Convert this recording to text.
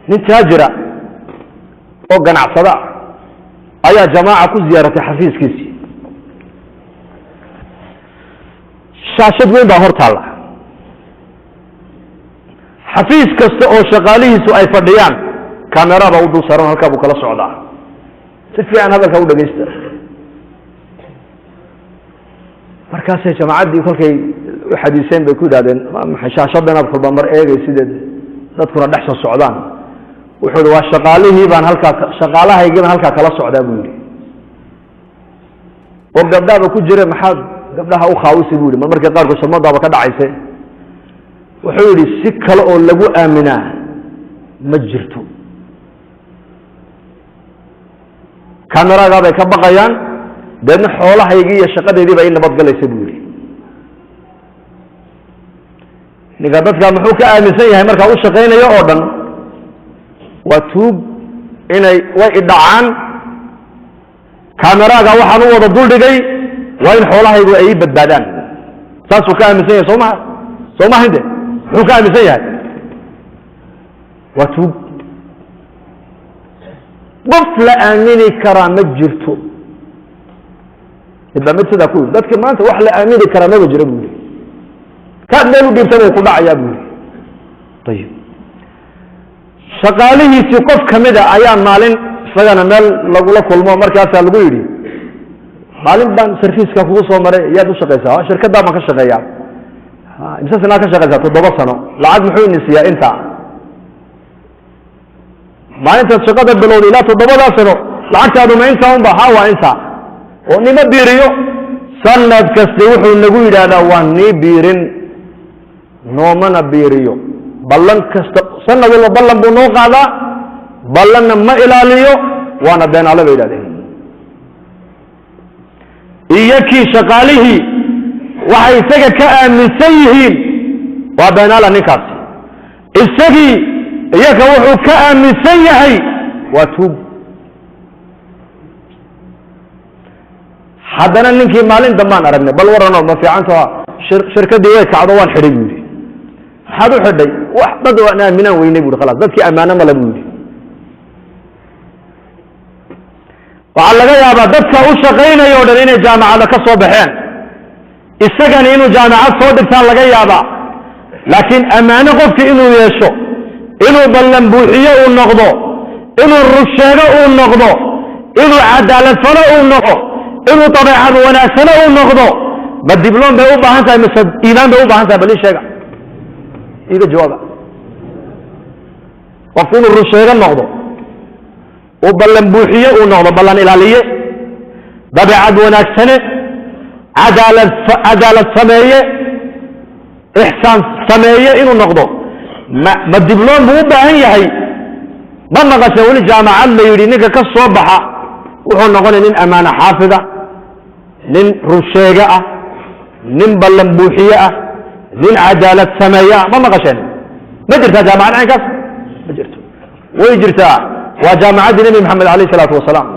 nin taajira oo ganacsada ayaa jamaaca ku ziyaaratay xafiiskiisii shaashad weyn baa hor taalla xafiis kasta oo shaqaalihiisu ay fadhiyaan kamerada u dul saaran halkaa buu kala socdaa si fiican hadalka u dhagaysta markaasay jamaacaddii kolkay u xadiiseen bay ku yidhahdeen maxay shaashadan aad kulba mar eegay sideed dadkuna dhex soo socdaan wuxuu yidhi waa shaqaalihii baan halkaa shaqaalahaygii baan halkaa kala socdaa buu yidhi oo gabdhaaba ku jira maxaad gabdhaha u khaawisi buu yidhi mar markii qaarkood sharmadaaba ka dhacayse wuxuu yidhi si kale oo lagu aaminaa ma jirto kameraagaa bay ka baqayaan deedna xoolahaygii iyo shaqadeedii baa ii nabadgalaysa buu yidhi ninka dadkaa muxuu ka aaminsan yahay markaa u shaqaynayo oo dhan waa tuug inay way idhacaan kameraaga waxaan u wada duldhigay waa in xoolahaygu ay ii badbaadaan saasuu ka aaminsan yahay soo maha inte muxuu ka aaminsan yahay waa tuug qof la aamini karaa ma jirto midba mid sidaa ku yidhi dadki maanta wax la aamini karaa maba jira buu yidhi kaad meel u dhiibtan uu ku dhacayaa buu yidhi ayib shaqaalihiisii qof ka mida ayaa maalin isagana meel lagula kulmo markaasaa lagu yidhi maalin baan sarfiiska kugu soo maray yaad u shaqaysaa shirkaddaa baan ka shaqeeyaa imse sanaa ka shaqaysaa 7 sano lacag muxuu ini siiyaa intaa maalintaad shaqada bilowda ilaa 7 sano lacagtaadu ma intaa unba ha waa intaa oo nima biiriyo sanad kasta wuxuu nagu yidhaahdaa waan nii biirin noomana biiriyo ballan kasta sanad walba ballan buu noo qaadaa ballanna ma ilaaliyo waana beenaale bay yidhahdeen iyo kii shaqaalihii waxay isaga ka aaminsan yihiin waa beenaala ninkaasi isagii iyaga wuxuu ka aaminsan yahay waa tuug haddana ninkii maalin dambaan aragnay bal warano ma fiicanta shirkadii way kacdo waan xidhay buu yidhi maxaad u xidhay wax dad waan aaminaan weynay buu yidhi khalaas dadkii ammaano male buu yidhi waxaa laga yaabaa dadka u shaqaynaya o dhan inay jaamacada ka soo baxeen isagani inuu jaamacad soo dhigtaan laga yaabaa laakiin ammaano qofki inuu yeesho inuu ballan buuxiyo uu noqdo inuu rugsheego uu noqdo inuu cadaaladfalo uu noqdo inuu dabeecad wanaagsano uu noqdo ma dibloom bay u baahan tahay mise iimaan bay u baahan tahay bal ii sheega iiga jawaaba qofku inuu rugsheego noqdo uu ballan buuxiye uu noqdo ballan ilaaliye dabeecad wanaagsane cadaalad sameeye ixsaan sameeye inuu noqdo ma dibloom buu u baahan yahay ma maqasha weli jaamacad la yidhi ninka ka soo baxa wuxuu noqonaya nin ammaano xaafida nin rugsheege ah nin ballan buuxiye ah nin cadaalad sameeye ah ma maqasheen ma jirtaa jaamacad caynkaas ma jirto way jirtaa waa jaamacaddii nebi maxamed alayh isalaatu wasalaam